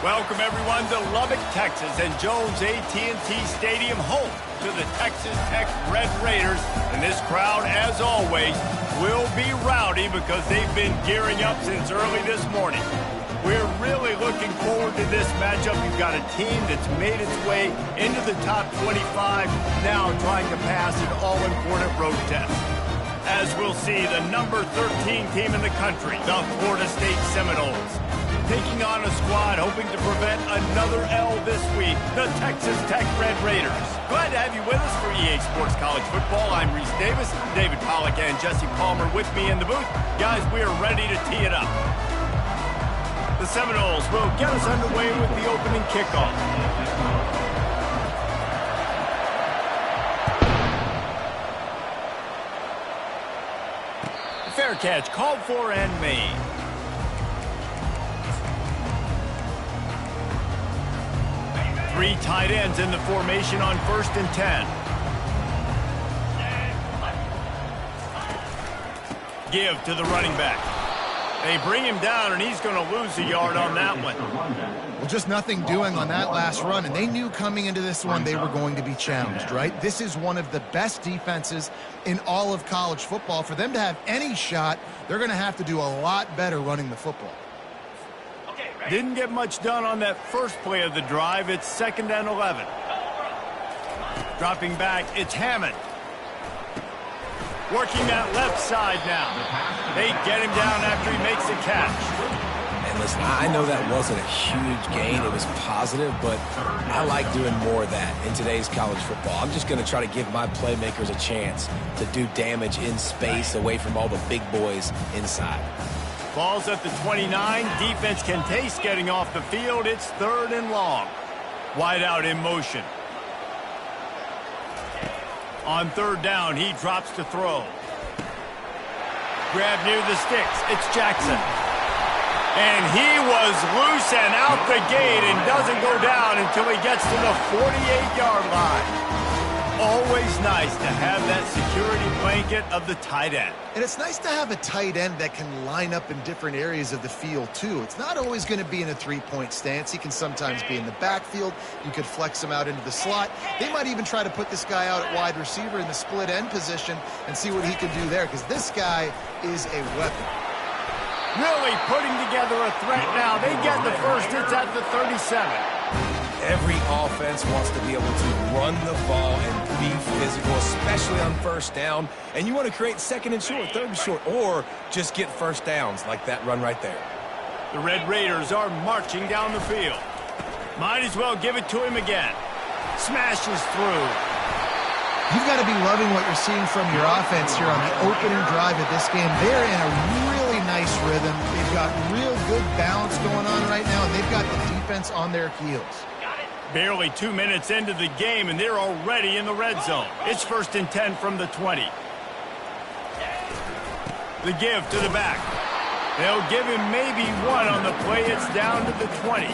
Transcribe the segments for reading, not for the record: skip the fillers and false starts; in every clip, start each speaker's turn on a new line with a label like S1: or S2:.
S1: Welcome, everyone, to Lubbock, Texas, and Jones AT&T Stadium, home to the Texas Tech Red Raiders. And this crowd, as always, will be rowdy because they've been gearing up since early this morning. We're really looking forward to this matchup. You've got a team that's made its way into the top 25, now trying to pass an all-important road test. As we'll see, the number 13 team in the country, the Florida State Seminoles, taking on a squad hoping to prevent another L this week, the Texas Tech Red Raiders. Glad to have you with us for EA Sports College Football. I'm Reese Davis, David Pollack and Jesse Palmer with me in the booth. Guys, we are ready to tee it up. The Seminoles will get us underway with the opening kickoff. Fair catch called for and made. Three tight ends in the formation on 1st and 10. Give to the running back. They bring him down, and he's going to lose a yard on that one.
S2: Well, just nothing doing on that last run, and they knew coming into this one they were going to be challenged, right? This is one of the best defenses in all of college football. For them to have any shot, they're going to have to do a lot better running the football.
S1: Didn't get much done on that first play of the drive. It's 2nd and 11. Dropping back, it's Hammond. Working that left side now. They get him down after he makes a catch.
S3: And listen, I know that wasn't a huge gain. It was positive, but I like doing more of that in today's college football. I'm just going to try to give my playmakers a chance to do damage in space away from all the big boys inside.
S1: Ball's at the 29. Defense can taste getting off the field. It's 3rd and long. Wide out in motion. On 3rd down, he drops to throw. Grab near the sticks. It's Jackson. And he was loose and out the gate and doesn't go down until he gets to the 48-yard line. Always nice to have that security blanket of the tight end.
S2: And it's nice to have a tight end that can line up in different areas of the field, too. It's not always going to be in a three-point stance. He can sometimes be in the backfield. You could flex him out into the slot. They might even try to put this guy out at wide receiver in the split end position and see what he can do there, because this guy is a weapon.
S1: Really putting together a threat now. They get the first. It's at the 37.
S3: Every offense wants to be able to run the ball and be physical, especially on 1st down. And you want to create 2nd and short, 3rd and short, or just get 1st downs like that run right there.
S1: The Red Raiders are marching down the field. Might as well give it to him again. Smashes through.
S2: You've got to be loving what you're seeing from your offense here on the opening drive of this game. They're in a really nice rhythm. They've got real good balance going on right now, and they've got the defense on their heels.
S1: Barely 2 minutes into the game, and they're already in the red zone. It's 1st and 10 from the 20. The give to the back. They'll give him maybe one on the play. It's down to the 20.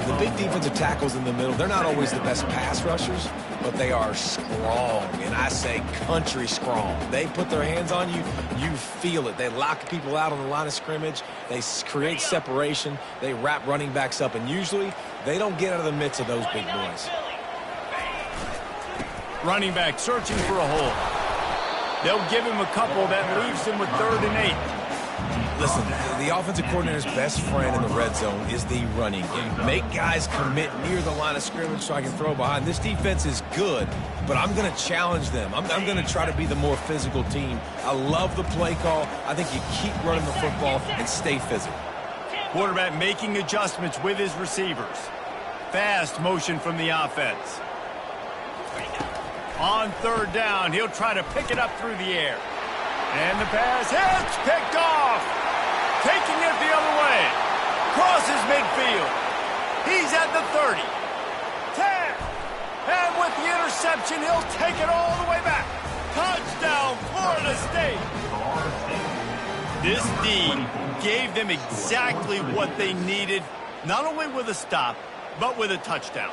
S3: The big defensive tackles in the middle, they're not always the best pass rushers, but they are strong, and I say country strong. They put their hands on you, you feel it. They lock people out on the line of scrimmage. They create separation. They wrap running backs up, and usually they don't get out of the midst of those big boys.
S1: Running back searching for a hole. They'll give him a couple. That leaves him with 3rd and 8.
S3: Listen, the offensive coordinator's best friend in the red zone is the running game. Make guys commit near the line of scrimmage so I can throw behind. This defense is good, but I'm going to challenge them. I'm going to try to be the more physical team. I love the play call. I think you keep running the football and stay physical.
S1: Quarterback making adjustments with his receivers. Fast motion from the offense. On 3rd down, he'll try to pick it up through the air. And the pass hits, picked off. Taking it the other way. Crosses midfield. He's at the 30. 10. And with the interception, he'll take it all the way back. Touchdown, Florida State. This D gave them exactly what they needed, not only with a stop, but with a touchdown.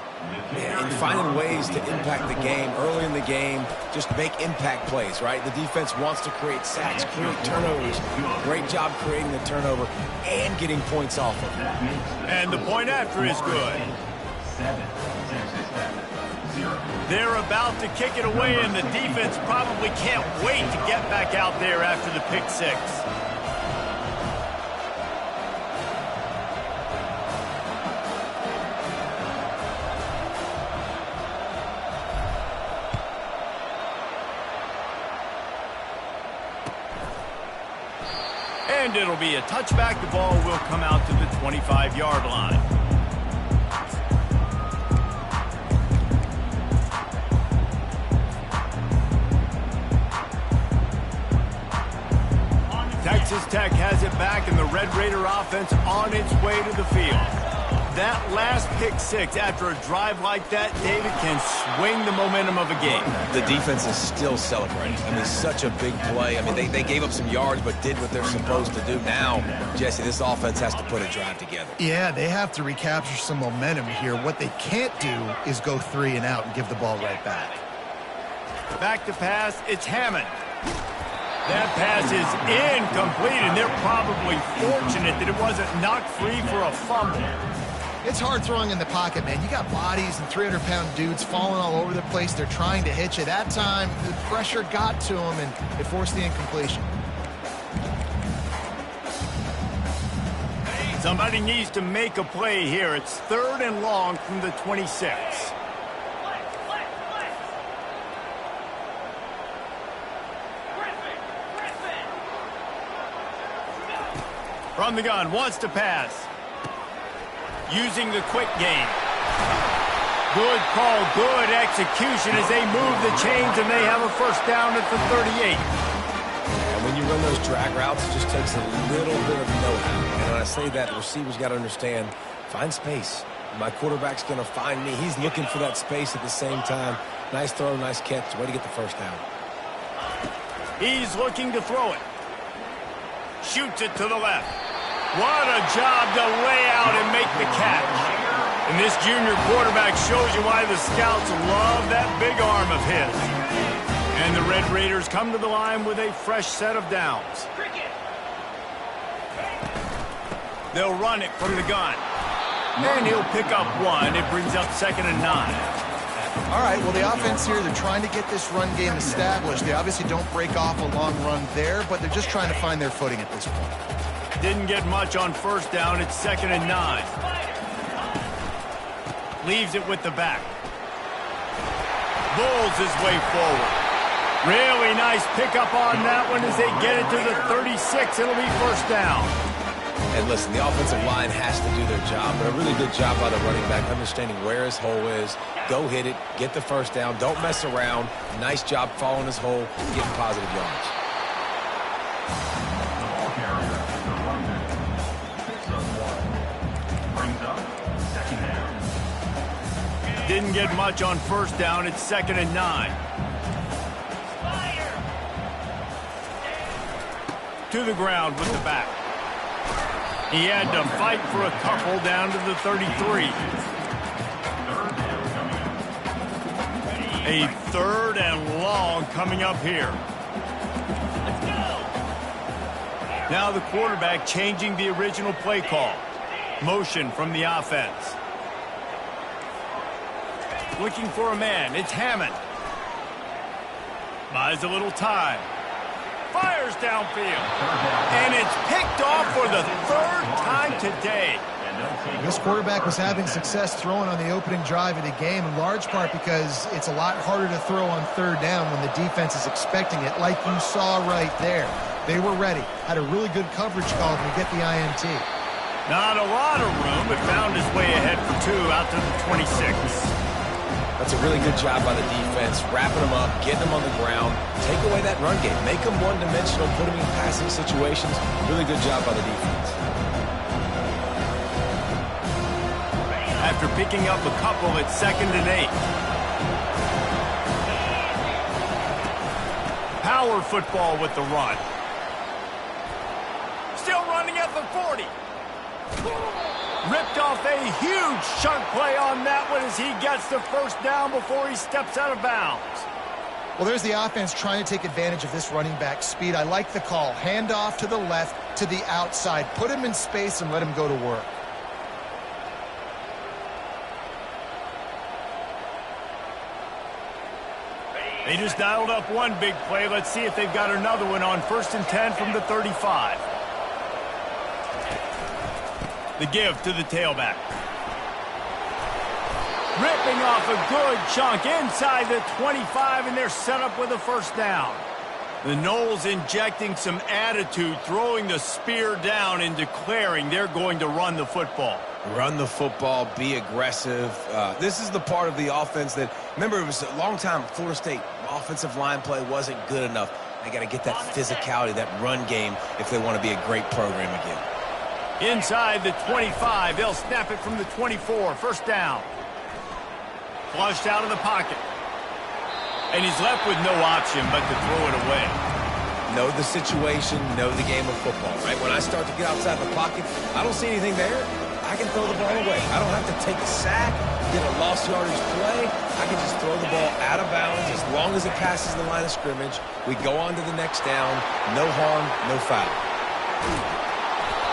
S3: Yeah, and finding ways to impact the game early in the game, just make impact plays, right? The defense wants to create sacks, create turnovers. Great job creating the turnover and getting points off of it.
S1: And the point after is good. They're about to kick it away, and the defense probably can't wait to get back out there after the pick six. And it'll be a touchback. The ball will come out to the 25-yard line. Texas Tech has it back, and the Red Raider offense on its way to the field. That last pick six after a drive like that, David, can swing the momentum of a game.
S3: The defense is still celebrating. I mean, such a big play. I mean, they gave up some yards but did what they're supposed to do. Now, Jesse, this offense has to put a drive together.
S2: Yeah, they have to recapture some momentum here. What they can't do is go 3 and out and give the ball right back.
S1: Back to pass, it's Hammond. That pass is incomplete, and they're probably fortunate that it wasn't knocked free for a fumble.
S2: It's hard throwing in the pocket, man. You got bodies and 300-pound dudes falling all over the place. They're trying to hit you. That time, the pressure got to them, and it forced the incompletion.
S1: Somebody needs to make a play here. It's 3rd and long from the 26. From the gun, wants to pass. Using the quick game. Good call, good execution as they move the chains, and they have a first down at the 38.
S3: And when you run those drag routes, it just takes a little bit of know-how. And when I say that, the receivers got to understand, find space. My quarterback's going to find me. He's looking for that space at the same time. Nice throw, nice catch. Way to get the first down.
S1: He's looking to throw it. Shoots it to the left. What a job to lay out and make the catch. And this junior quarterback shows you why the scouts love that big arm of his. And the Red Raiders come to the line with a fresh set of downs. They'll run it from the gun. And he'll pick up 1. It brings up 2nd and 9.
S2: All right, well, the offense here, they're trying to get this run game established. They obviously don't break off a long run there, but they're just trying to find their footing at this point.
S1: Didn't get much on first down. It's 2nd and 9. Leaves it with the back. Bulls his way forward. Really nice pickup on that one as they get it to the 36. It'll be first down.
S3: And listen, the offensive line has to do their job, but a really good job by the running back, understanding where his hole is. Go hit it, get the first down, don't mess around. Nice job following his hole, getting positive yards.
S1: Didn't get much on first down. It's 2nd and 9. To the ground with the back. He had to fight for a couple down to the 33. A 3rd and long coming up here. Now the quarterback changing the original play call. Motion from the offense. Looking for a man. It's Hammond. Buys a little time. Fires downfield. And it's picked off for the 3rd time today.
S2: This quarterback was having success throwing on the opening drive of the game, in large part because it's a lot harder to throw on 3rd down when the defense is expecting it, like you saw right there. They were ready. Had a really good coverage call to get the INT.
S1: Not a lot of room, but found his way ahead for 2 out to the 26.
S3: That's a really good job by the defense, wrapping them up, getting them on the ground, take away that run game, make them one-dimensional, put them in passing situations. Really good job by the defense.
S1: After picking up a couple, it's 2nd and 8. Power football with the run. Still running at the 40. Ripped off a huge chunk play on that one as he gets the first down before he steps out of bounds.
S2: Well, there's the offense trying to take advantage of this running back speed. I like the call. Hand off to the left, to the outside. Put him in space and let him go to work.
S1: They just dialed up one big play. Let's see if they've got another one on 1st and 10 from the 35. The give to the tailback. Ripping off a good chunk inside the 25, and they're set up with a first down. The Noles injecting some attitude, throwing the spear down and declaring they're going to run the football.
S3: Run the football, be aggressive. This is the part of the offense that, remember, it was a long time Florida State offensive line play wasn't good enough. They got to get that physicality, that run game, if they want to be a great program again.
S1: Inside the 25, they'll snap it from the 24. First down. Flushed out of the pocket. And he's left with no option but to throw it away.
S3: Know the situation, know the game of football, right? When I start to get outside the pocket, I don't see anything there. I can throw the ball away. I don't have to take a sack, get a lost yardage play. I can just throw the ball out of bounds as long as it passes the line of scrimmage. We go on to the next down. No harm, no foul.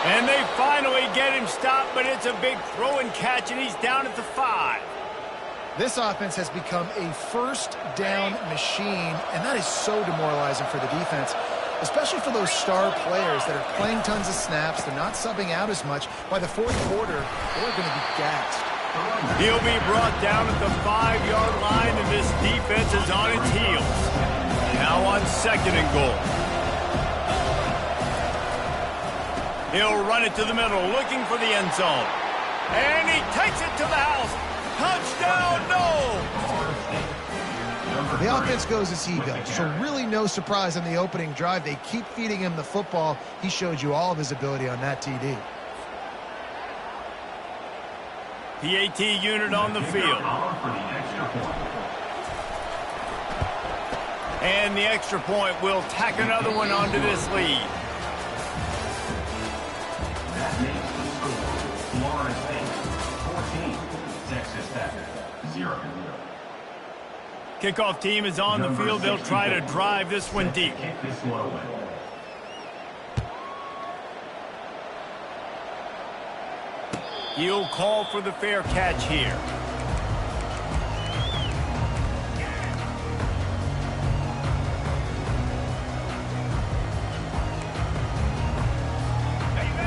S1: And they finally get him stopped, but it's a big throw and catch, and he's down at the 5.
S2: This offense has become a first down machine, and that is so demoralizing for the defense, especially for those star players that are playing tons of snaps. They're not subbing out as much. By the fourth quarter, they're going to be gassed.
S1: He'll be brought down at the 5-yard line, and this defense is on its heels. Now on 2nd and goal. He'll run it to the middle, looking for the end zone. And he takes it to the house. Touchdown, no!
S2: The offense goes as he goes, so really no surprise on the opening drive. They keep feeding him the football. He showed you all of his ability on that TD.
S1: PAT unit on the field. And the extra point will tack another one onto this lead.
S4: That makes the score Florida State 14, Texas Tech 0.
S1: Kickoff team is on the field. They'll try to drive this one deep.
S4: Kick this one away.
S1: He'll call for the fair catch here.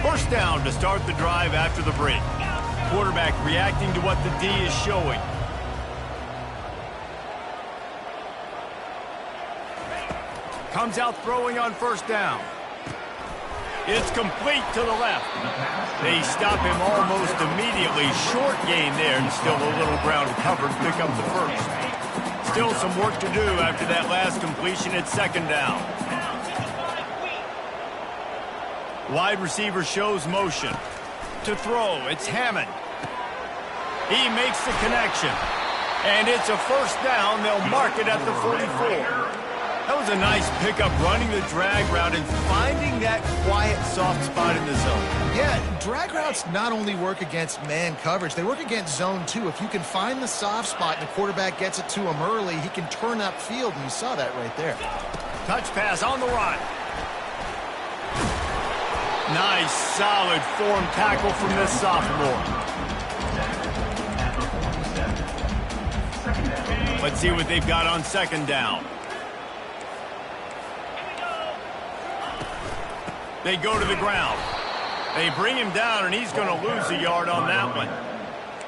S1: First down to start the drive after the break. Quarterback reacting to what the D is showing. Comes out throwing on first down. It's complete to the left. They stop him almost immediately. Short gain there, and still a little ground covered to pick up the first. Still some work to do after that last completion at 2nd down. Wide receiver shows motion. To throw, it's Hammond. He makes the connection. And it's a first down. They'll mark it at the 44. That was a nice pickup, running the drag route and finding that quiet, soft spot in the zone.
S2: Yeah, drag routes not only work against man coverage, they work against zone too. If you can find the soft spot and the quarterback gets it to him early, he can turn upfield, and you saw that right there.
S1: Touch pass on the run. Nice, solid form tackle from this sophomore. Let's see what they've got on 2nd down. They go to the ground. They bring him down, and he's going to lose a yard on that one.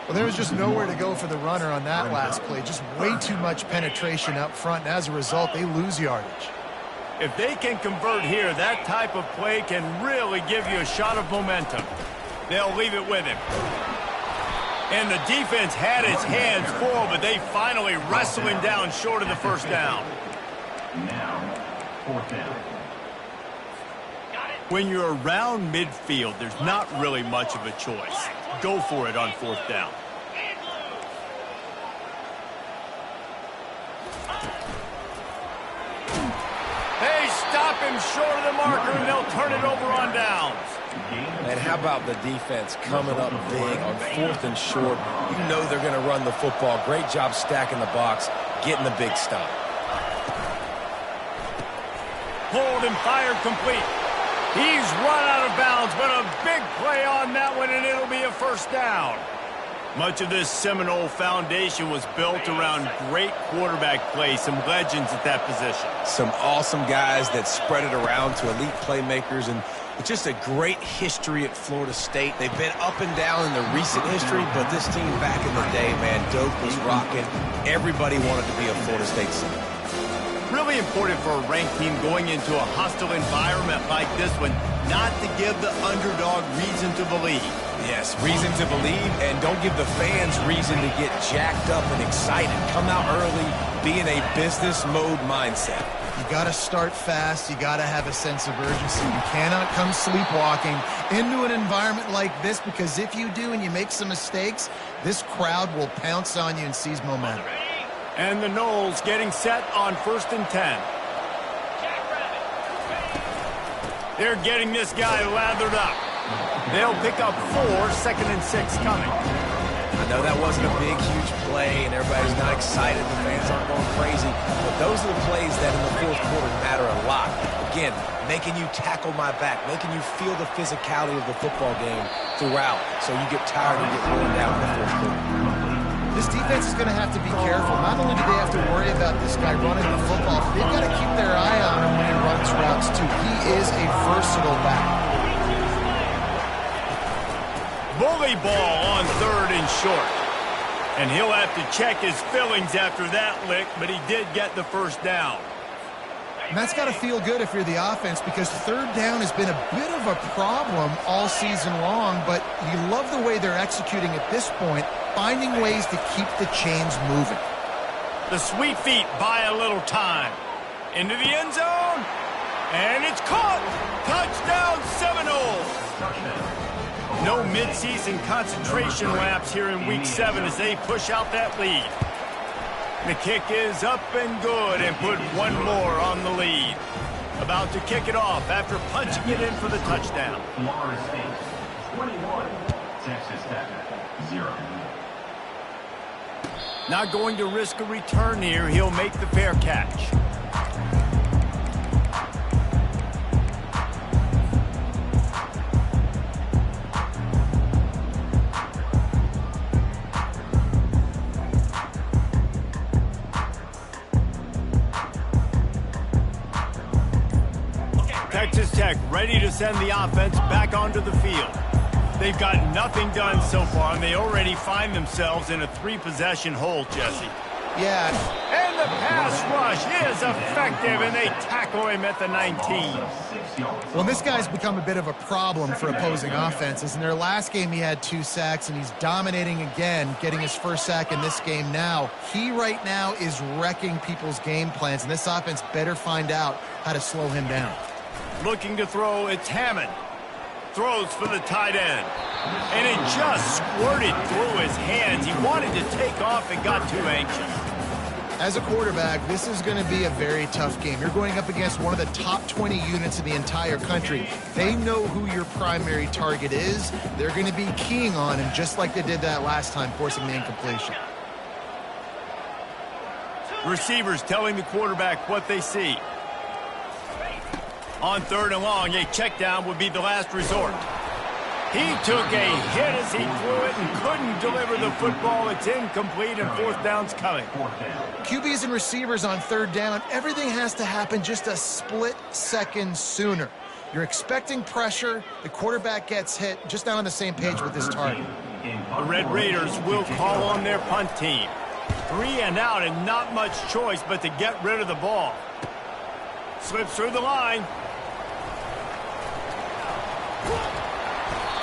S2: Well, there was just nowhere to go for the runner on that last play. Just way too much penetration up front, and as a result, they lose yardage.
S1: If they can convert here, that type of play can really give you a shot of momentum. They'll leave it with him. And the defense had its hands full, but they finally wrestle him down short of the first down.
S4: Now, 4th down.
S1: When you're around midfield, there's not really much of a choice. Go for it on 4th down. They stop him short of the marker, and they'll turn it over on downs.
S3: And how about the defense coming up big on 4th and short? You know they're going to run the football. Great job stacking the box, getting the big stop.
S1: Pulled and fired complete. He's run out of bounds, but a big play on that one, and it'll be a first down. Much of this Seminole foundation was built around great quarterback play, some legends at that position.
S3: Some awesome guys that spread it around to elite playmakers, and it's just a great history at Florida State. They've been up and down in the recent history, but this team back in the day, man, Doak was rocking. Everybody wanted to be a Florida State Seminole.
S1: Really important for a ranked team going into a hostile environment like this one, not to give the underdog reason to believe.
S3: Yes, reason to believe, and don't give the fans reason to get jacked up and excited. Come out early, be in a business mode mindset.
S2: You got to start fast. You got to have a sense of urgency. You cannot come sleepwalking into an environment like this, because if you do and you make some mistakes, this crowd will pounce on you and seize momentum.
S1: And the Noles getting set on 1st and 10. They're getting this guy lathered up. They'll pick up 4, 2nd and 6 coming.
S3: I know that wasn't a big, huge play, and everybody's not excited. The fans aren't going crazy. But those are the plays that in the 4th quarter matter a lot. Again, making you tackle my back, making you feel the physicality of the football game throughout, so you get tired and get worn down in the 4th quarter.
S2: This defense is going to have to be careful. Not only do they have to worry about this guy running the football, but they've got to keep their eye on him when he runs routes, too. He is a versatile back.
S1: Bully ball on 3rd and short. And he'll have to check his fillings after that lick, but he did get the first down.
S2: And that's got to feel good if you're the offense, because 3rd down has been a bit of a problem all season long, but you love the way they're executing at this point, finding ways to keep the chains moving.
S1: The sweet feet buy a little time. Into the end zone, and it's caught. Touchdown Seminoles. No midseason concentration laps here in Week 7 as they push out that lead. The kick is up and good, and put one more on the lead. About to kick it off after punching it in for the touchdown.
S4: Florida State 21, Texas Tech 0.
S1: Not going to risk a return here. He'll make the fair catch. Texas Tech ready to send the offense back onto the field. They've got nothing done so far, and they already find themselves in a 3-possession hole, Jesse.
S2: Yeah.
S1: And the pass rush is effective, and they tackle him at the 19.
S2: Well, this guy's become a bit of a problem for opposing offenses. In their last game, he had 2 sacks, and he's dominating again, getting his first sack in this game now. He right now is wrecking people's game plans, and this offense better find out how to slow him down.
S1: Looking to throw, it's Hammond. Throws for the tight end. And it just squirted through his hands. He wanted to take off and got too anxious.
S2: As a quarterback, this is going to be a very tough game. You're going up against one of the top 20 units in the entire country. They know who your primary target is. They're going to be keying on him just like they did that last time, forcing the incompletion.
S1: Receivers telling the quarterback what they see. On 3rd and long, a check down would be the last resort. He took a hit as he threw it and couldn't deliver the football. It's incomplete, and 4th down's coming.
S2: QBs and receivers on 3rd down, everything has to happen just a split second sooner. You're expecting pressure. The quarterback gets hit, just not on the same page with his target.
S1: The Red Raiders will call on their punt team. 3 and out, and not much choice but to get rid of the ball. Slips through the line.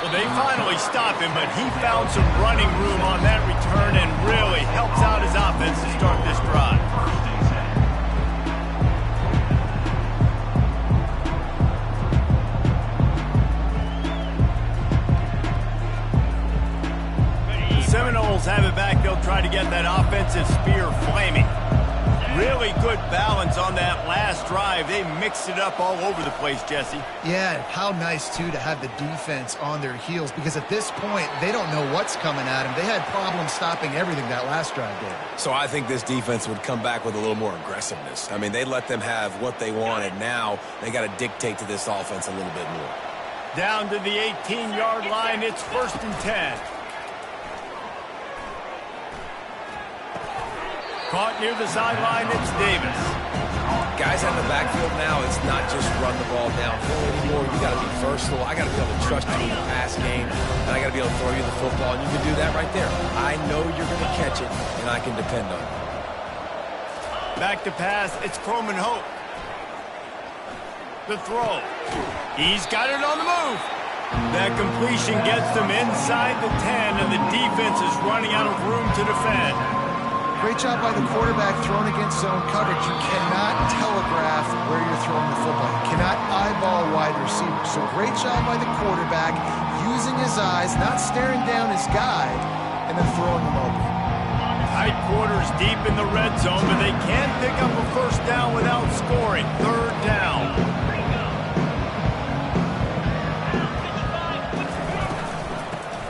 S1: Well, they finally stop him, but he found some running room on that return and really helps out his offense to start this drive. The Seminoles have it back. They'll try to get that offensive spear flaming. Really good balance on that last drive. They mixed it up all over the place, Jesse.
S2: Yeah, how nice, too, to have the defense on their heels, because at this point, they don't know what's coming at them. They had problems stopping everything that last drive did.
S3: So I think this defense would come back with a little more aggressiveness. I mean, they let them have what they wanted. Now they got to dictate to this offense a little bit more.
S1: Down to the 18-yard line, it's 1st and 10. Caught near the sideline, it's Davis.
S3: Guys out in the backfield now, it's not just run the ball downhill anymore. You got to be versatile. I got to be able to trust you in the pass game, and I got to be able to throw you the football, and you can do that right there. I know you're going to catch it, and I can depend on it.
S1: Back to pass, it's Croman Hope. The throw. He's got it on the move. That completion gets them inside the 10, and the defense is running out of room to defend.
S2: Great job by the quarterback throwing against zone coverage. You cannot telegraph where you're throwing the football. You cannot eyeball wide receivers. So great job by the quarterback using his eyes, not staring down his guy, and then throwing him open.
S1: Tight quarters deep in the red zone, but they can't pick up a first down without scoring. 3rd down.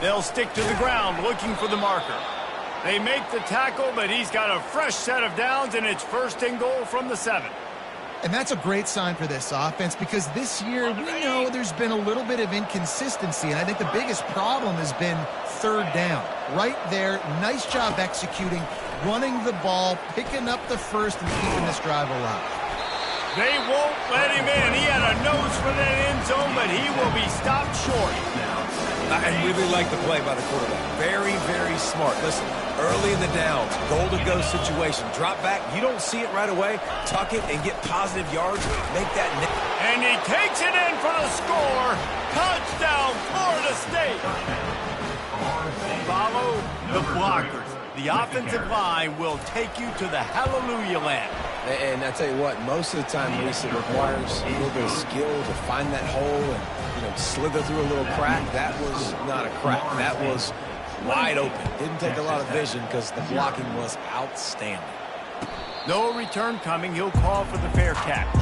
S1: They'll stick to the ground looking for the marker. They make the tackle, but he's got a fresh set of downs, and it's 1st and goal from the 7.
S2: And that's a great sign for this offense, because this year we know there's been a little bit of inconsistency, and I think the biggest problem has been 3rd down. Right there, nice job executing, running the ball, picking up the first, and keeping this drive alive.
S1: They won't let him in. He had a nose for that end zone, but he will be stopped short.
S3: I really like the play by the quarterback. Very, very smart. Listen, early in the downs, goal-to-go situation. Drop back. You don't see it right away. Tuck it and get positive yards. Make that net.
S1: And he takes it in for the score. Touchdown, Florida State. Follow the blockers. The offensive line will take you to the hallelujah land.
S3: And I tell you what, most of the time, Reese, it requires a little bit of skill to find that hole and, slither through a little crack. That was not a crack. That was wide open. Didn't take a lot of vision because the blocking was outstanding.
S1: No return coming. He'll call for the fair catch.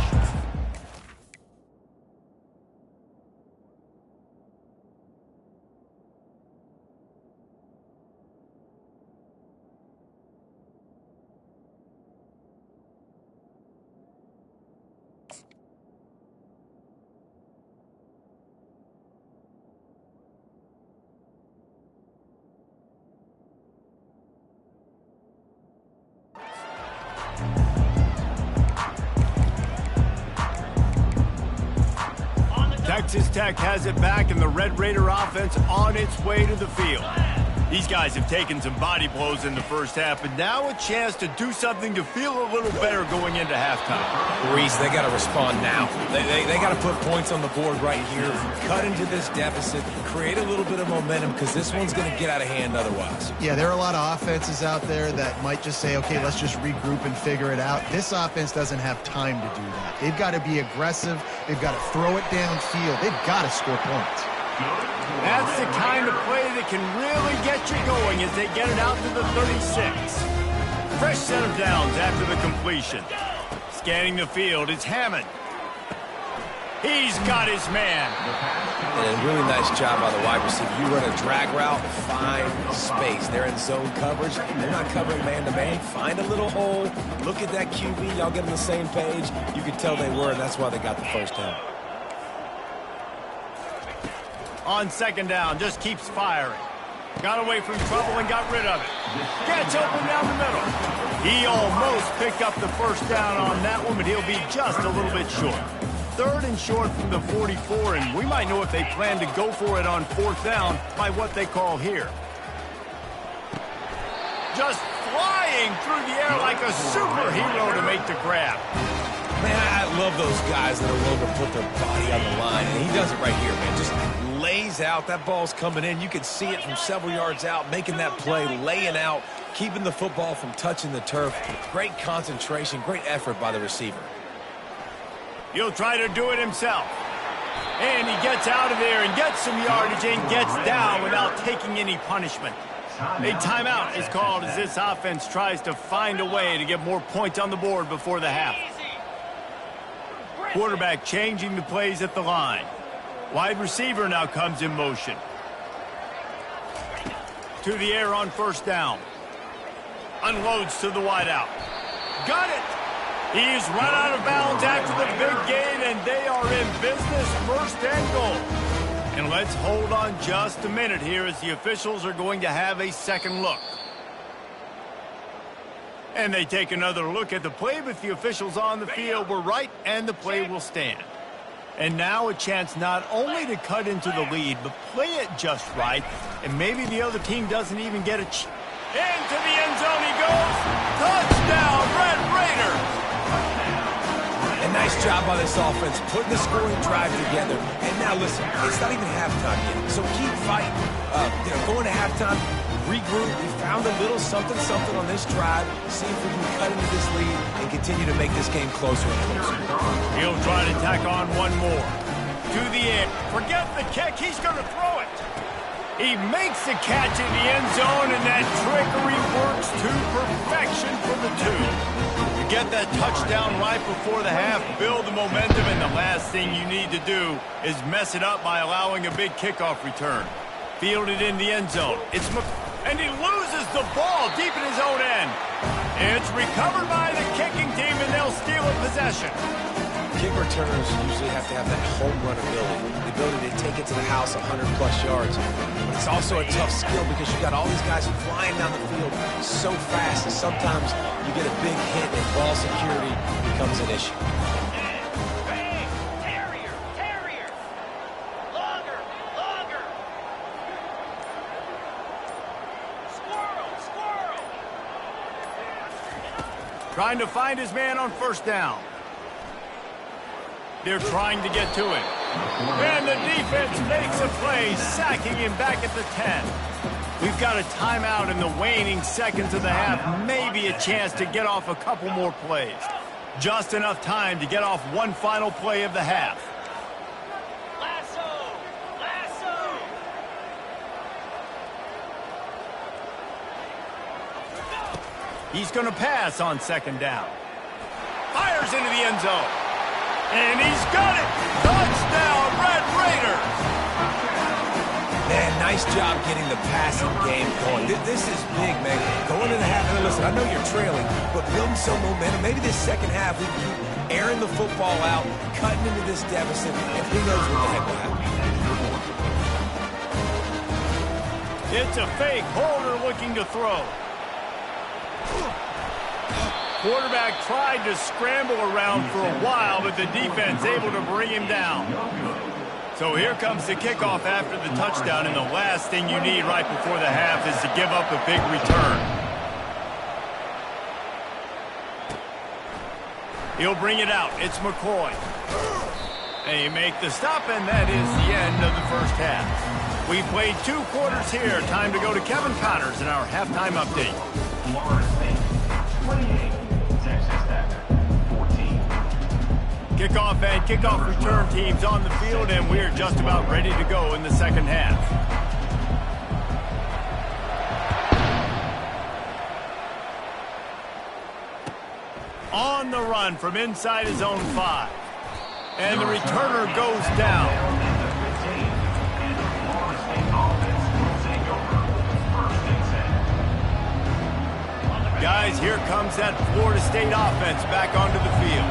S1: Texas Tech has it back, and the Red Raider offense on its way to the field. These guys have taken some body blows in the first half, but now a chance to do something to feel a little better going into halftime.
S3: Reese, they got to respond now. They got to put points on the board right here, cut into this deficit, create a little bit of momentum, because this one's going to get out of hand otherwise.
S2: Yeah, there are a lot of offenses out there that might just say, okay, let's just regroup and figure it out. This offense doesn't have time to do that. They've got to be aggressive. They've got to throw it downfield. They've got to score points.
S1: That's the kind of play that can really get you going as they get it out to the 36. Fresh set of downs after the completion. Scanning the field, it's Hammond. He's got his man.
S3: And a really nice job by the wide receiver. You run a drag route, find space. They're in zone coverage. They're not covering man-to-man. Find a little hole. Look at that QB. Y'all get on the same page. You could tell they were, and that's why they got the first down.
S1: On 2nd down, just keeps firing. Got away from trouble and got rid of it. Gets open down the middle. He almost picked up the first down on that one, but he'll be just a little bit short. 3rd and short from the 44, and we might know if they plan to go for it on 4th down by what they call here. Just flying through the air like a superhero to make the grab.
S3: Man, I love those guys that are willing to put their body on the line, and he does it right here, man. Just lays out. That ball's coming in. You can see it from several yards out, making that play, laying out, keeping the football from touching the turf. Great concentration, great effort by the receiver.
S1: He'll try to do it himself. And he gets out of there and gets some yardage and gets down without taking any punishment. A timeout is called as this offense tries to find a way to get more points on the board before the half. Quarterback changing the plays at the line. Wide receiver now comes in motion. To the air on first down. Unloads to the wideout. Got it! He's run out of bounds after the big gain, and they are in business, first and goal. And let's hold on just a minute here as the officials are going to have a second look. And they take another look at the play, but the officials on the field were right, and the play will stand. And now a chance not only to cut into the lead, but play it just right, and maybe the other team doesn't even get a chance. Into the end zone he goes. Touchdown, Red Raiders.
S3: A nice job by this offense, putting the scoring drive together. And now listen, it's not even halftime yet, so keep fighting. Going to halftime, regroup. We found a little something on this drive. See if we can cut into this lead and continue to make this game closer and closer.
S1: He'll try to tack on one more. To the end. Forget the kick. He's going to throw it. He makes the catch in the end zone, and that trickery works to perfection for the two. You get that touchdown right before the half, build the momentum, and the last thing you need to do is mess it up by allowing a big kickoff return. Fielded in the end zone. And he loses the ball deep in his own end. It's recovered by the kicking team, and they'll steal a possession.
S3: Kick returners usually have to have that home run ability, the ability to take it to the house 100-plus yards. But it's also a tough skill because you've got all these guys flying down the field so fast that sometimes you get a big hit and ball security becomes an issue.
S5: Terrier. Longer. Squirrel.
S1: Trying to find his man on first down. They're trying to get to him. And the defense makes a play, sacking him back at the 10. We've got a timeout in the waning seconds of the half. Maybe a chance to get off a couple more plays. Just enough time to get off one final play of the half.
S5: Lasso.
S1: He's going to pass on second down. Fires into the end zone. And he's got it! Touchdown, Red Raiders!
S3: Man, nice job getting the passing game going. This is big, man. Going into the half, and listen, I know you're trailing, but building some momentum. Maybe this second half we can keep airing the football out, cutting into this deficit, and who knows what the heck will happen.
S1: It's a fake. Holder looking to throw. Quarterback tried to scramble around for a while, but the defense able to bring him down. So here comes the kickoff after the touchdown, and the last thing you need right before the half is to give up a big return. He'll bring it out. It's McCoy. They make the stop, and that is the end of the first half. We played 2 quarters here. Time to go to Kevin Connors in our halftime update.
S4: Florida State, 28. Texas Tech, 14.
S1: Kickoff and kickoff return teams on the field, and we're just about ready to go in the second half. On the run from inside his own 5. And the returner goes down. Guys, here comes that Florida State offense back onto the field.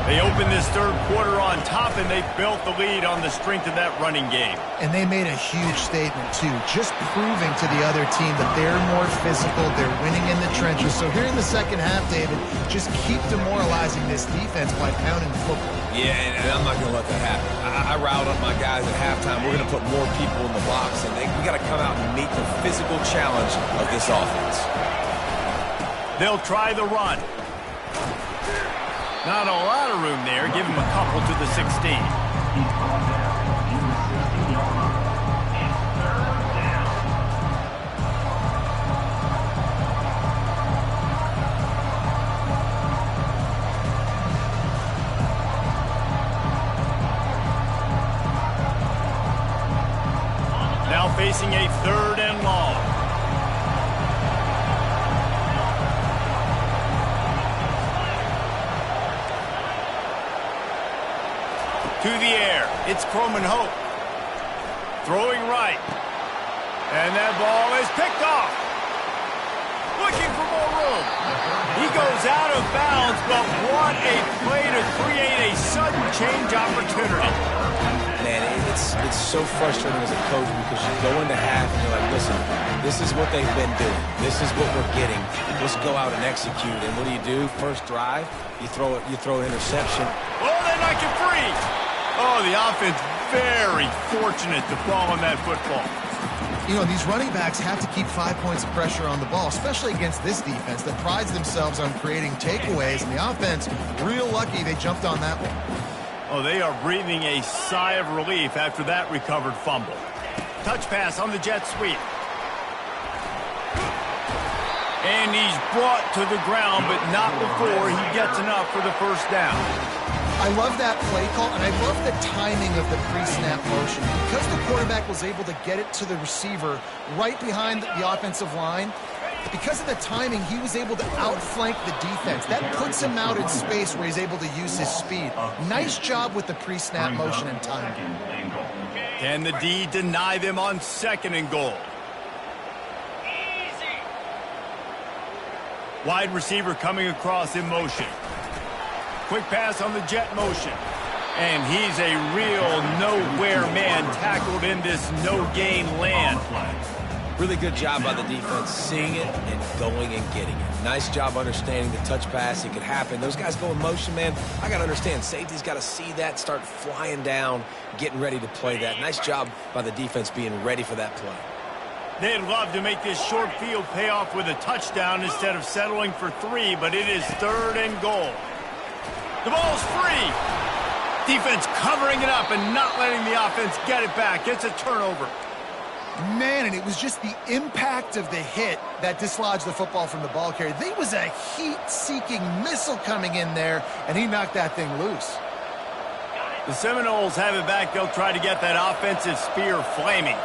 S1: They opened this third quarter on top, and they built the lead on the strength of that running game.
S2: And they made a huge statement, too, just proving to the other team that they're more physical, they're winning in the trenches. So here in the second half, David, just keep demoralizing this defense by pounding the football.
S3: Yeah, and I'm not going to let that happen. I riled up my guys at halftime. We're going to put more people in the box, and we got to come out and meet the physical challenge of this offense.
S1: They'll try the run. Not a lot of room there. Give him a couple to the 16. Now facing a 3rd and long. To the air. It's Croman Hope. Throwing right. And that ball is picked off. Looking for more room. He goes out of bounds, but what a play to create a sudden change opportunity.
S3: Man, it's so frustrating as a coach because you go into half and you're like, listen, this is what they've been doing. This is what we're getting. Let's go out and execute. And what do? First drive, you throw an interception.
S1: Oh, they knock it free. Oh, the offense very fortunate to fall on that football.
S2: You know, these running backs have to keep 5 points of pressure on the ball, especially against this defense that prides themselves on creating takeaways. And the offense, real lucky they jumped on that one.
S1: Oh, they are breathing a sigh of relief after that recovered fumble. Touch pass on the jet sweep. And he's brought to the ground, but not before he gets enough for the first down.
S2: I love that play call, and I love the timing of the pre-snap motion. Because the quarterback was able to get it to the receiver right behind the offensive line, because of the timing, he was able to outflank the defense. That puts him out in space where he's able to use his speed. Nice job with the pre-snap motion and timing.
S1: Can the D deny them on 2nd and goal?
S5: Easy.
S1: Wide receiver coming across in motion. Quick pass on the jet motion. And he's a real nowhere man tackled in this no-gain land.
S3: Really good job by the defense seeing it and going and getting it. Nice job understanding the touch pass. It could happen. Those guys go in motion, man. I got to understand. Safety's got to see that, start flying down, getting ready to play that. Nice job by the defense being ready for that play.
S1: They'd love to make this short field pay off with a touchdown instead of settling for 3, but it is 3rd and goal. The ball's free. Defense covering it up and not letting the offense get it back. It's a turnover.
S2: Man, and it was just the impact of the hit that dislodged the football from the ball carrier. There was a heat-seeking missile coming in there, and he knocked that thing loose.
S1: The Seminoles have it back. They'll try to get that offensive spear flaming.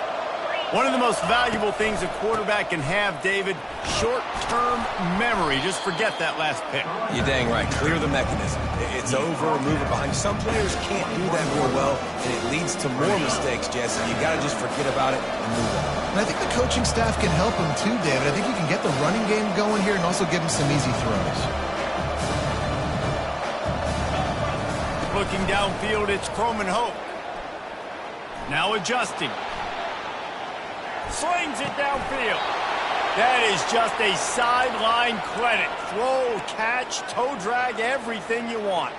S1: One of the most valuable things a quarterback can have, David, short-term memory. Just forget that last pick.
S3: You're dang right. Clear the mechanism. It's over, move it behind. Some players can't do that real well, and it leads to more mistakes, Jesse. You got to just forget about it and move on.
S2: And I think the coaching staff can help him too, David. I think you can get the running game going here and also give him some easy throws.
S1: Looking downfield, it's Croman Hope. Now adjusting. Slings it downfield. That is just a sideline credit. Throw, catch, toe drag, everything you want.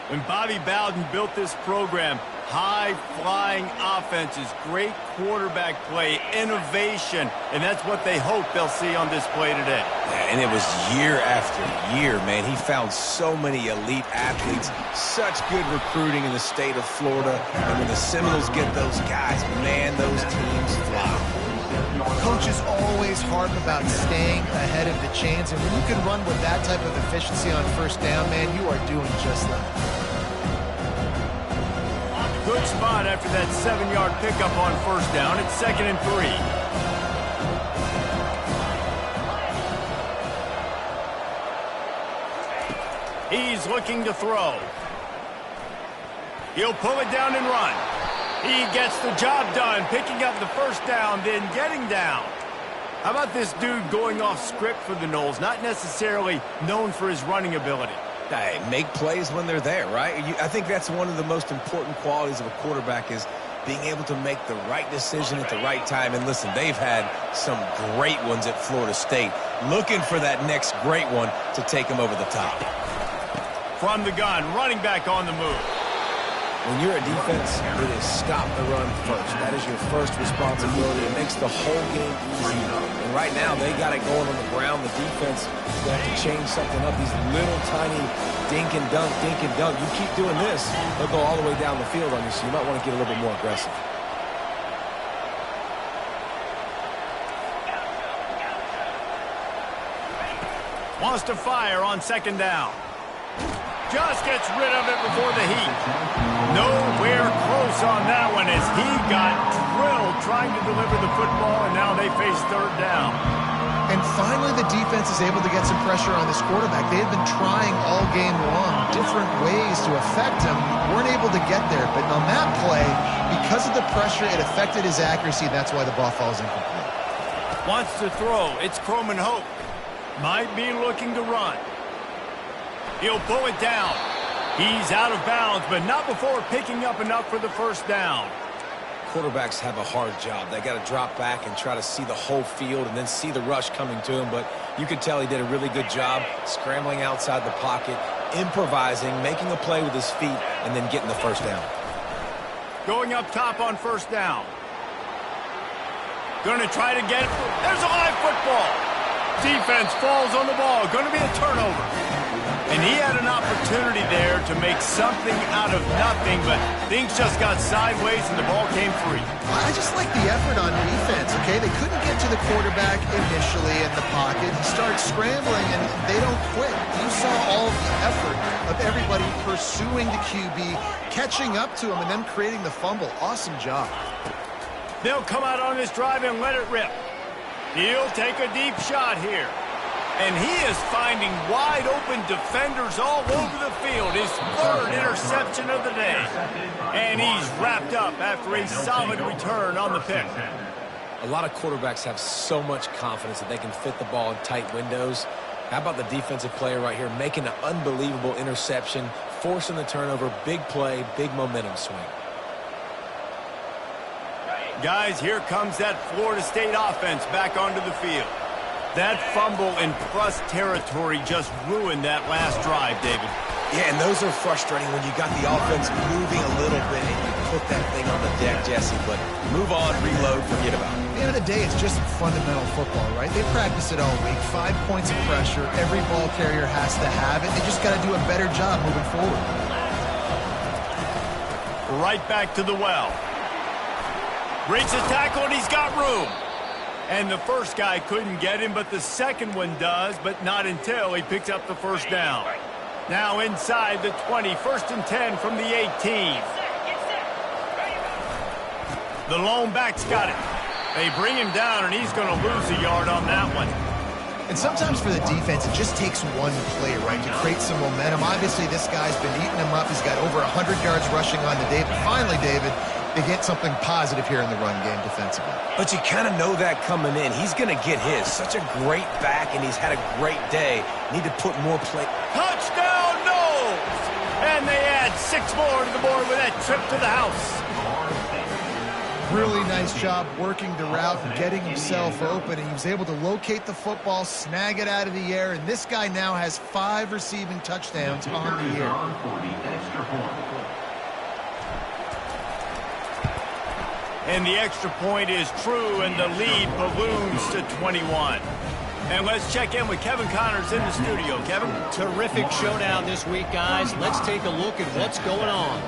S1: When Bobby Bowden built this program, high-flying offenses, great quarterback play, innovation, and that's what they hope they'll see on display today.
S3: Yeah, and it was year after year, man. He found so many elite athletes, such good recruiting in the state of Florida, and when the Seminoles get those guys, man, those teams fly.
S2: Coaches always harp about staying ahead of the chains, and when you can run with that type of efficiency on 1st down, man, you are doing just that.
S1: Good spot after that 7-yard pickup on 1st down. It's 2nd and 3. He's looking to throw. He'll pull it down and run. He gets the job done, picking up the 1st down, then getting down. How about this dude going off script for the Noles? Not necessarily known for his running ability.
S3: Hey, make plays when they're there, right? I think that's one of the most important qualities of a quarterback is being able to make the right decision at the right time. And listen, they've had some great ones at Florida State. Looking for that next great one to take them over the top.
S1: From the gun, running back on the move.
S3: When you're a defense, it is stop the run first. That is your first responsibility. It makes the whole game easy. And right now, they got it going on the ground. The defense is going to have to change something up. These little tiny dink and dunk, dink and dunk. You keep doing this, they'll go all the way down the field on you, so you might want to get a little bit more aggressive.
S1: Wants to fire on 2nd down. Just gets rid of it before the heat. Nowhere close on that one as he got drilled trying to deliver the football, and now they face 3rd down.
S2: And finally, the defense is able to get some pressure on this quarterback. They had been trying all game long different ways to affect him. Weren't able to get there. But on that play, because of the pressure, it affected his accuracy. That's why the ball falls incomplete.
S1: Wants to throw. It's Croman Hope. Might be looking to run. He'll pull it down. He's out of bounds, but not before picking up enough for the first down.
S3: Quarterbacks have a hard job. They got to drop back and try to see the whole field and then see the rush coming to him. But you could tell he did a really good job scrambling outside the pocket, improvising, making a play with his feet, and then getting the first down.
S1: Going up top on first down. Going to try to get it. There's a live football. Defense falls on the ball. Going to be a turnover. And he had an opportunity there to make something out of nothing, but things just got sideways and the ball came free.
S2: I just like the effort on defense, okay? They couldn't get to the quarterback initially in the pocket. He starts scrambling, and they don't quit. You saw all of the effort of everybody pursuing the QB, catching up to him, and then creating the fumble. Awesome job.
S1: They'll come out on this drive and let it rip. He'll take a deep shot here. And he is finding wide-open defenders all over the field. His third interception of the day. And he's wrapped up after a solid return on the pick.
S3: A lot of quarterbacks have so much confidence that they can fit the ball in tight windows. How about the defensive player right here making an unbelievable interception, forcing the turnover, big play, big momentum swing.
S1: Guys, here comes that Florida State offense back onto the field. That fumble in plus territory just ruined that last drive, David.
S3: Yeah, and those are frustrating when you got the offense moving a little bit and you put that thing on the deck, Jesse. But move on, reload, forget about it.
S2: At the end of the day, it's just fundamental football, right? They practice it all week. 5 points of pressure. Every ball carrier has to have it. They just got to do a better job moving forward.
S1: Right back to the well. Breaks his tackle, and he's got room. And the first guy couldn't get him, but the second one does, but not until he picks up the first down. Now inside the 20, 1st and 10 from the 18. The lone back's got it. They bring him down, and he's going to lose a yard on that one.
S2: And sometimes for the defense, it just takes one play, right, to create some momentum. Obviously, this guy's been eating him up. He's got over 100 yards rushing on the day. But finally, David, they get something positive here in the run game defensively.
S3: But you kind of know that coming in. He's going to get his. Such a great back, and he's had a great day. Need to put more play.
S1: Touchdown, Knowles! And they add 6 more to the board with that trip to the house.
S2: Really nice job working the route and getting himself open. And he was able to locate the football, snag it out of the air. And this guy now has 5 receiving touchdowns on the year.
S1: And the extra point is true, and the lead balloons to 21. And let's check in with Kevin Connors in the studio. Kevin?
S6: Terrific showdown this week, guys. Let's take a look at what's going on.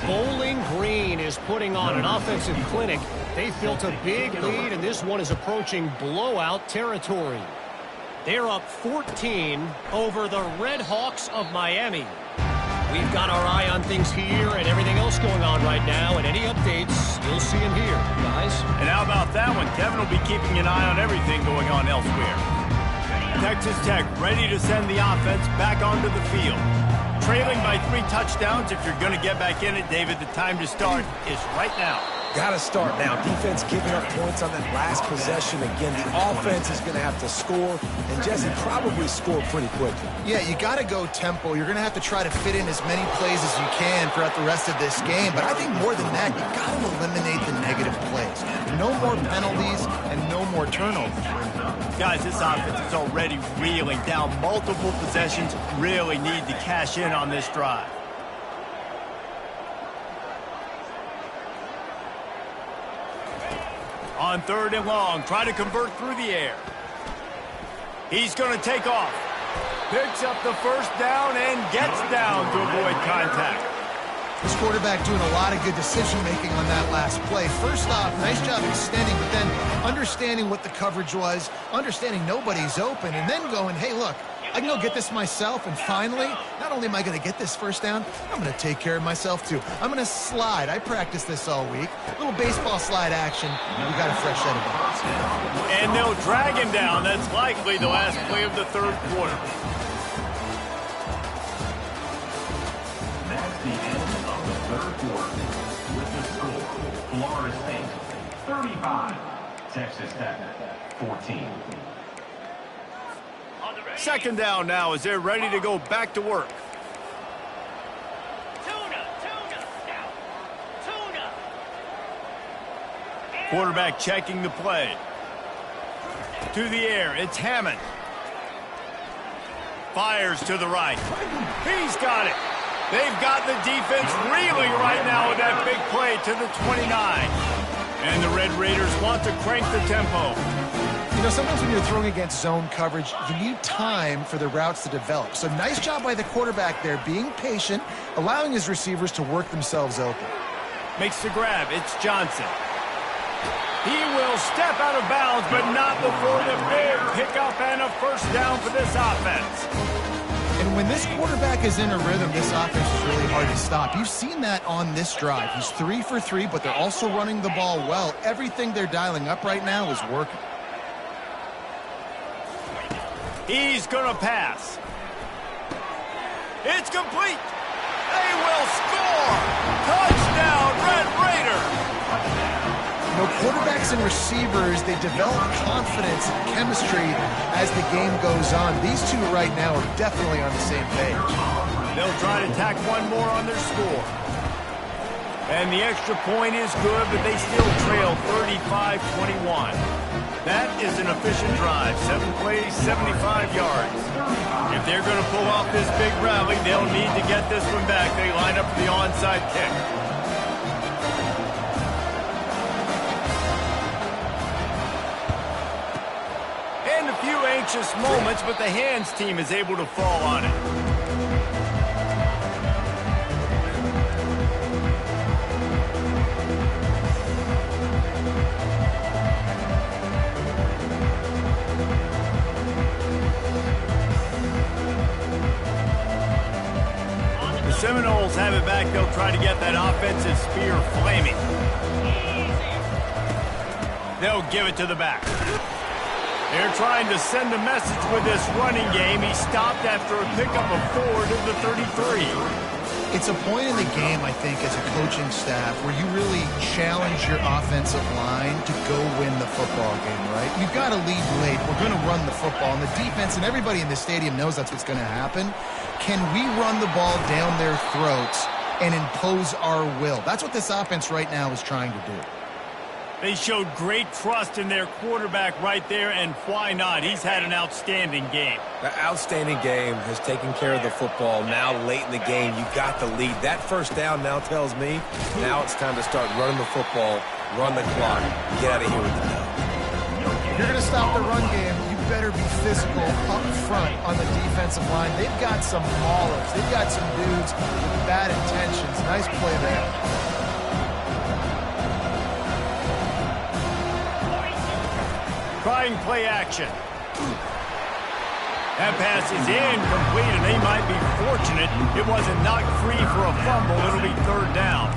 S6: Bowling Green is putting on an offensive clinic. They've built a big lead, and this one is approaching blowout territory. They're up 14 over the Red Hawks of Miami. We've got our eye on things here and everything else going on right now, and any updates, you'll see them here, guys.
S1: And how about that one? Kevin will be keeping an eye on everything going on elsewhere. Texas Tech ready to send the offense back onto the field. Trailing by 3 touchdowns. If you're going to get back in it, David, the time to start is right now.
S3: Got to start now. Defense giving up points on that last possession. Again, the offense is going to have to score, and Jesse probably score pretty quickly.
S2: Yeah, you got to go tempo. You're going to have to try to fit in as many plays as you can throughout the rest of this game. But I think more than that, you got to eliminate the negative plays. No more penalties and no more turnovers.
S1: Guys, this offense is already reeling down multiple possessions. Really need to cash in on this drive. On 3rd and long, try to convert through the air. He's going to take off. Picks up the first down and gets down to avoid contact.
S2: This quarterback doing a lot of good decision-making on that last play. First off, nice job extending, but then understanding what the coverage was, understanding nobody's open, and then going, hey, look, I can go get this myself, and finally, not only am I going to get this first down, I'm going to take care of myself too. I'm going to slide. I practiced this all week. Little baseball slide action. We got a fresh set of balls.
S1: And they'll drag him down. That's likely the last play of the third quarter.
S4: That's the end of the third quarter. With the score, Florida State 35, Texas Tech 14.
S1: Second down now as they're ready to go back to work.
S5: Tuna.
S1: Quarterback checking the play. To the air, it's Hammond. Fires to the right. He's got it. They've got the defense reeling right now with that big play to the 29. And the Red Raiders want to crank the tempo.
S2: You know, sometimes when you're throwing against zone coverage, you need time for the routes to develop. So nice job by the quarterback there, being patient, allowing his receivers to work themselves open.
S1: Makes the grab. It's Johnson. He will step out of bounds, but not before the big pickup and a first down for this offense.
S2: And when this quarterback is in a rhythm, this offense is really hard to stop. You've seen that on this drive. He's 3 for 3, but they're also running the ball well. Everything they're dialing up right now is working.
S1: He's going to pass. It's complete. They will score. Touchdown, Red Raiders.
S2: You know, quarterbacks and receivers, they develop confidence and chemistry as the game goes on. These two right now are definitely on the same page.
S1: They'll try to tack one more on their score. And the extra point is good, but they still trail 35-21. That is an efficient drive. 7 plays, 75 yards. If they're going to pull off this big rally, they'll need to get this one back. They line up for the onside kick. And a few anxious moments, but the hands team is able to fall on it. Seminoles have it back. They'll try to get that offensive spear flaming. They'll give it to the back. They're trying to send a message with this running game. He stopped after a pickup of 4 to the 33.
S2: It's a point in the game, I think, as a coaching staff where you really challenge your offensive line to go win the football game, right? You've got to lead late. We're going to run the football. And the defense and everybody in the stadium knows that's what's going to happen. Can we run the ball down their throats and impose our will? That's what this offense right now is trying to do.
S1: They showed great trust in their quarterback right there, and why not? He's had an outstanding game.
S3: The outstanding game has taken care of the football. Now, late in the game, you got the lead. That first down now tells me now it's time to start running the football, run the clock, get out of here with the dub.
S2: If you're going to stop the run game, you better be physical up front on the defensive line. They've got some maulers. They've got some dudes with bad intentions. Nice play there.
S1: Trying play action. That pass is incomplete, and they might be fortunate it wasn't knocked free for a fumble. It'll be third down.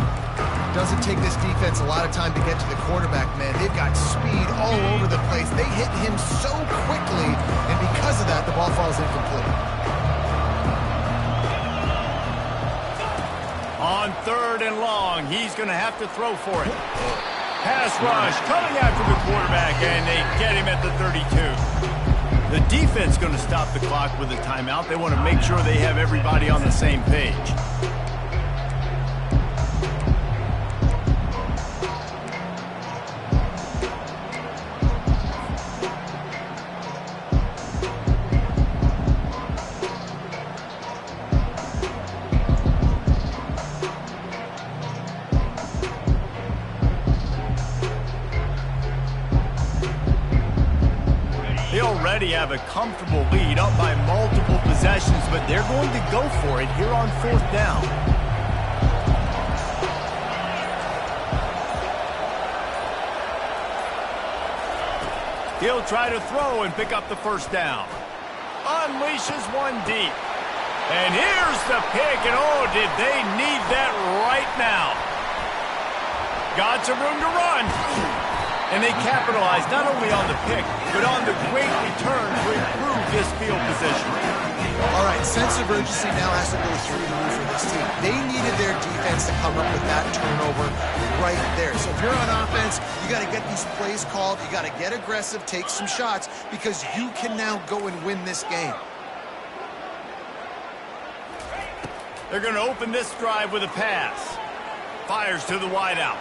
S2: Doesn't take this defense a lot of time to get to the quarterback, man. They've got speed all over the place. They hit him so quickly, and because of that, the ball falls incomplete.
S1: On third and long, he's going to have to throw for it. Pass rush coming after the quarterback, and they get him at the 32. The defense going to stop the clock with a timeout. They want to make sure they have everybody on the same page. They already have a comfortable lead up by multiple possessions, but they're going to go for it here on fourth down. He'll try to throw and pick up the first down. unleashes one deep. And here's the pick, and oh, did they need that right now. Got some room to run. And they capitalized not only on the pick, but on the great return to improve this field position.
S2: All right, sense of urgency now has to go through the roof for this team. They needed their defense to come up with that turnover right there. So if you're on offense, you got to get these plays called. You got to get aggressive, take some shots, because you can now go and win this game.
S1: They're going to open this drive with a pass. Fires to the wideout.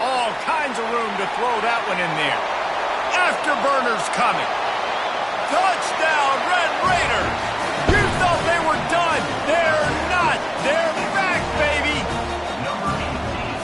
S1: All kinds of room to throw that one in there. Afterburners coming. Touchdown, Red Raiders! You thought they were done. They're not. They're back, baby.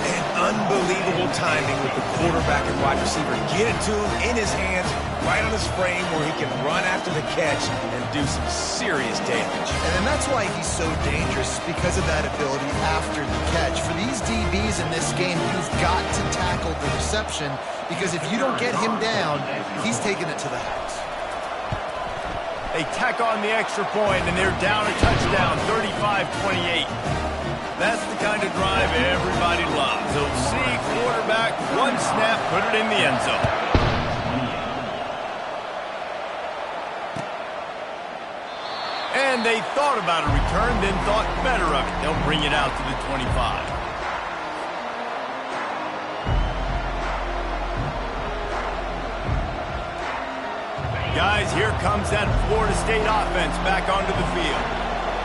S3: And unbelievable timing with the quarterback and wide receiver. Get it to him in his hands, right on his frame where he can run after the catch and do some serious damage.
S2: And that's why he's so dangerous, because of that ability after the catch. For these DBs in this game, you've got to tackle the reception, because if you don't get him down, he's taking it to the house.
S1: They tack on the extra point, and they're down a touchdown, 35-28. That's the kind of drive everybody loves. So see quarterback, one snap, put it in the end zone. And they thought about a return, then thought better of it. They'll bring it out to the 25. Guys, here comes that Florida State offense back onto the field.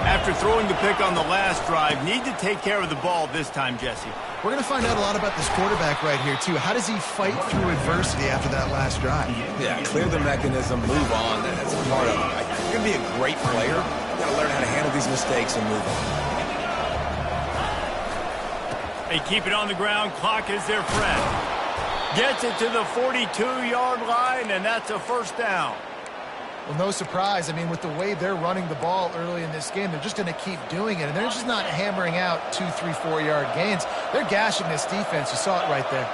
S1: After throwing the pick on the last drive, need to take care of the ball this time, Jesse.
S2: We're going to find out a lot about this quarterback right here, too. How does he fight through adversity after that last drive?
S3: Yeah, clear the mechanism, move on. That's a part of it. You're going to be a great player. You've got to learn how to handle these mistakes and move on.
S1: They keep it on the ground. Clock is their friend. Gets it to the 42-yard line, and that's a first down.
S2: Well, no surprise. I mean, with the way they're running the ball early in this game, they're just going to keep doing it. And they're just not hammering out 2, 3, 4-yard gains. They're gashing this defense. You saw it right there.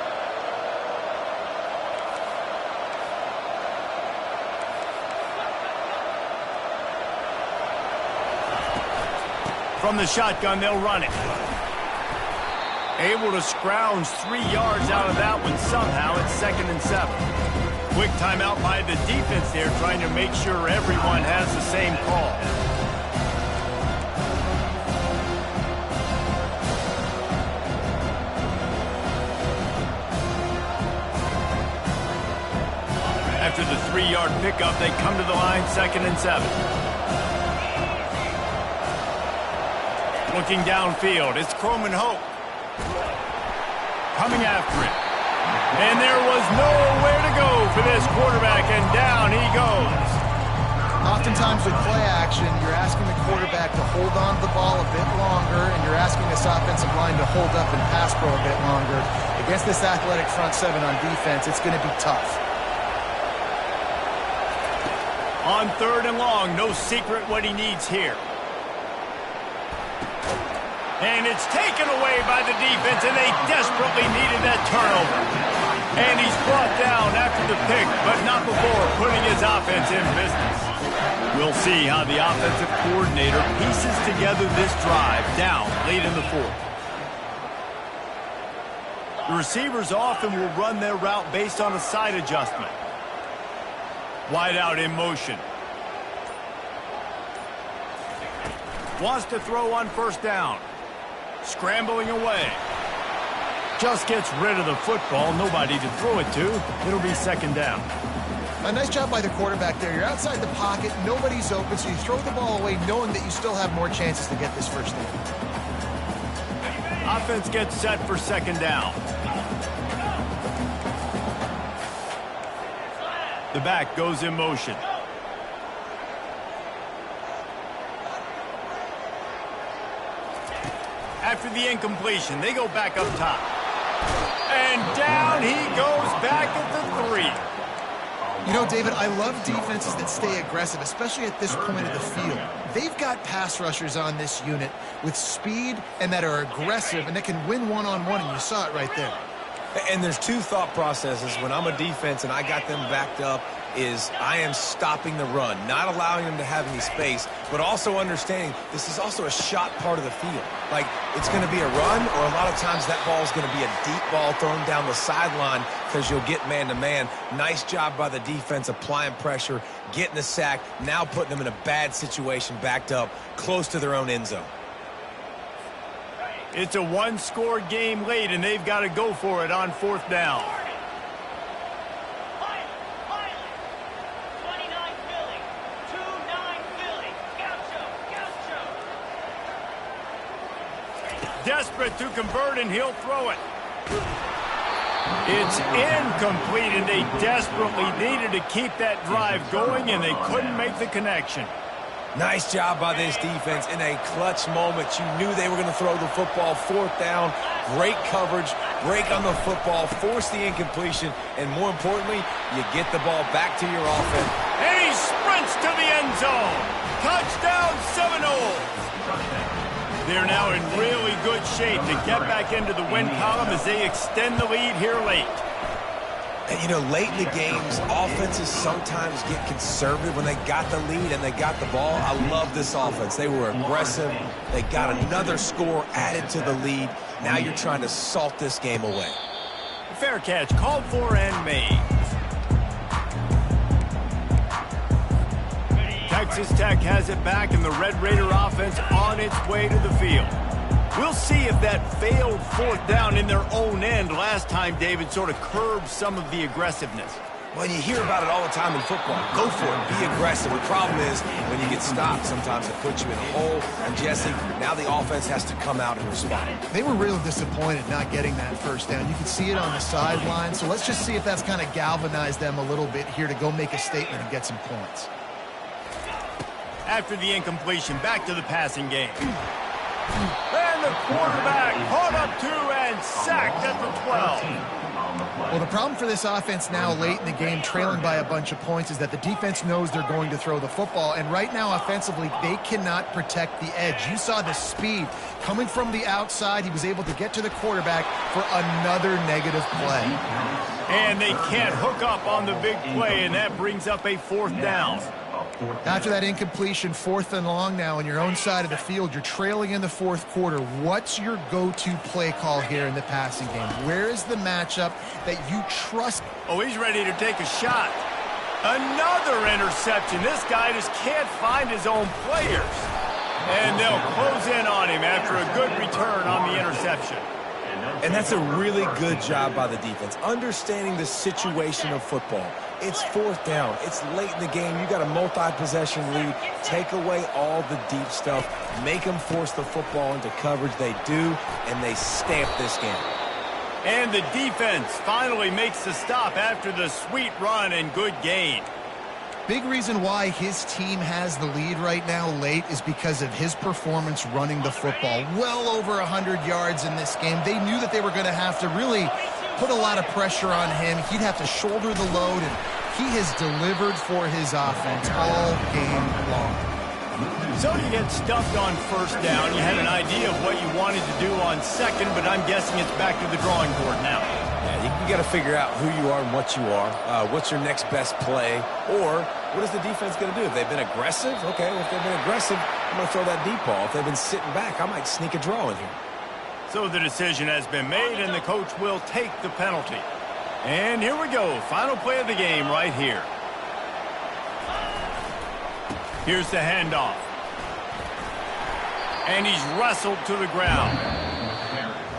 S1: From the shotgun, they'll run it. Able to scrounge 3 yards out of that one somehow. It's 2nd and 7. Quick timeout by the defense there, trying to make sure everyone has the same call. After the 3-yard pickup, they come to the line, 2nd and 7. Looking downfield, it's Croman Hope. Coming after it. And there was nowhere to go for this quarterback, and down he goes.
S2: Oftentimes with play action, you're asking the quarterback to hold on to the ball a bit longer, and you're asking this offensive line to hold up and pass pro a bit longer. Against this athletic front seven on defense, it's going to be tough.
S1: On 3rd and long, no secret what he needs here. And it's taken away by the defense, and they desperately needed that turnover. And he's brought down after the pick, but not before putting his offense in business. We'll see how the offensive coordinator pieces together this drive down late in the 4th. The receivers often will run their route based on a side adjustment. Wide out in motion. Wants to throw on 1st down. Scrambling away. Just gets rid of the football. Nobody to throw it to. It'll be 2nd down.
S2: A nice job by the quarterback there. You're outside the pocket. Nobody's open, so you throw the ball away knowing that you still have more chances to get this 1st down.
S1: Offense gets set for 2nd down. The back goes in motion. After the incompletion, they go back up top. And down he goes back at the 3.
S2: You know, David, I love defenses that stay aggressive, especially at this point of the field. They've got pass rushers on this unit with speed and that are aggressive and that can win one-on-one, and you saw it right there.
S3: And there's 2 thought processes. When I'm a defense and I got them backed up, is I am stopping the run, not allowing them to have any space, but also understanding this is also a shot part of the field. Like, it's going to be a run, or a lot of times that ball is going to be a deep ball thrown down the sideline because you'll get man-to-man. Nice job by the defense applying pressure, getting the sack, now putting them in a bad situation, backed up, close to their own end zone.
S1: It's a one-score game late, and they've got to go for it on 4th down.
S5: 29 Philly. 2-9 Philly. Gaucho.
S1: Desperate to convert, and he'll throw it. It's incomplete, and they desperately needed to keep that drive going, and they couldn't make the connection.
S3: Nice job by this defense in a clutch moment. You knew they were going to throw the football. 4th down, great coverage, break on the football, force the incompletion, and more importantly, you get the ball back to your offense.
S1: And he sprints to the end zone. Touchdown Seminoles. They're now in really good shape to get back into the win column as they extend the lead here late.
S3: And, you know, late in the games, offenses sometimes get conservative when they got the lead and they got the ball. I love this offense. They were aggressive. They got another score added to the lead. Now you're trying to salt this game away.
S1: Fair catch called for and made. Texas Tech has it back, and the Red Raider offense on its way to the field. We'll see if that failed 4th down in their own end last time, David, sort of curbed some of the aggressiveness.
S3: Well, you hear about it all the time in football. Go for it. Be aggressive. The problem is when you get stopped, sometimes it puts you in a hole. And, Jesse, now the offense has to come out and respond.
S2: They were real disappointed not getting that 1st down. You could see it on the sideline. So let's just see if that's kind of galvanized them a little bit here to go make a statement and get some points.
S1: After the incompletion, back to the passing game. And the quarterback caught up 2 and sacked at the 12.
S2: Well, the problem for this offense now late in the game, trailing by a bunch of points, is that the defense knows they're going to throw the football. And right now, offensively, they cannot protect the edge. You saw the speed coming from the outside. He was able to get to the quarterback for another negative play.
S1: And they can't hook up on the big play, and that brings up a 4th down.
S2: After that incompletion, 4th and long now on your own side of the field, you're trailing in the 4th quarter. What's your go-to play call here in the passing game? Where is the matchup that you trust?
S1: Oh, he's ready to take a shot. Another interception. This guy just can't find his own players. And they'll close in on him after a good return on the interception.
S3: And that's a really good job by the defense, understanding the situation of football. It's 4th down. It's late in the game. You got a multi-possession lead. Take away all the deep stuff. Make them force the football into coverage. They do, and they stamp this game.
S1: And the defense finally makes the stop after the sweet run and good gain.
S2: Big reason why his team has the lead right now late is because of his performance running the football. Well over 100 yards in this game. They knew that they were going to have to really put a lot of pressure on him. He'd have to shoulder the load, and he has delivered for his offense all game long.
S1: So you get stuffed on 1st down. You had an idea of what you wanted to do on 2nd, but I'm guessing it's back to the drawing board now.
S3: You got to figure out who you are and what you are. What's your next best play? Or what is the defense going to do? If they've been aggressive, okay, well, if they've been aggressive, I'm going to throw that deep ball. If they've been sitting back, I might sneak a draw in here.
S1: So the decision has been made, and the coach will take the penalty. And here we go. Final play of the game right here. Here's the handoff. And he's wrestled to the ground.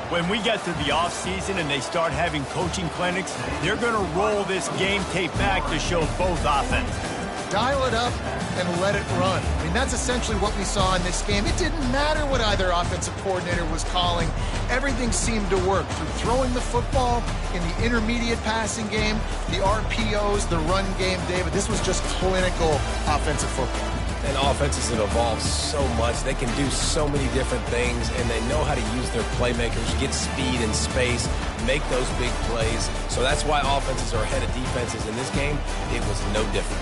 S1: When we get to the offseason and they start having coaching clinics, they're going to roll this game tape back to show both offenses.
S2: Dial it up and let it run. I mean, that's essentially what we saw in this game. It didn't matter what either offensive coordinator was calling. Everything seemed to work through throwing the football in the intermediate passing game, the RPOs, the run game. David, this was just clinical offensive football.
S3: And offenses have evolved so much. They can do so many different things, and they know how to use their playmakers, get speed and space, make those big plays. So that's why offenses are ahead of defenses in this game. It was no different.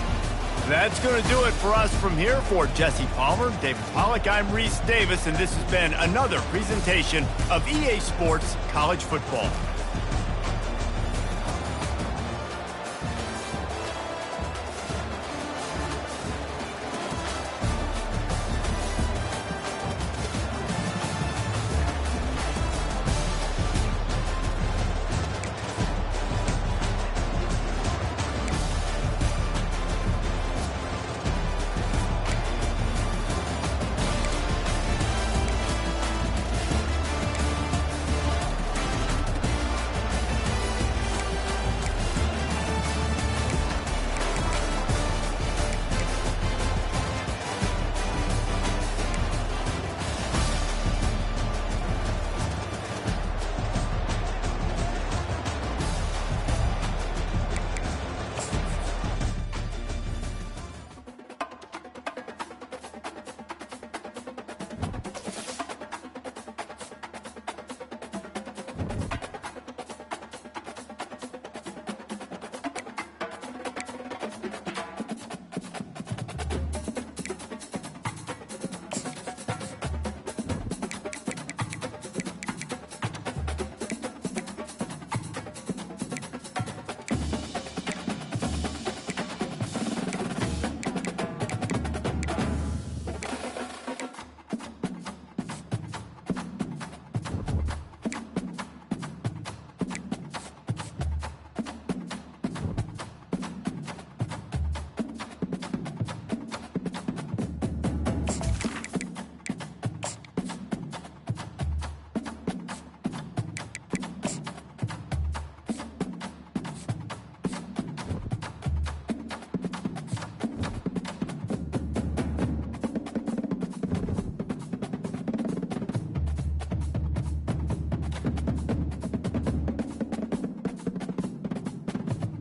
S1: That's going to do it for us from here. For Jesse Palmer, David Pollack, I'm Reese Davis, and this has been another presentation of EA Sports College Football.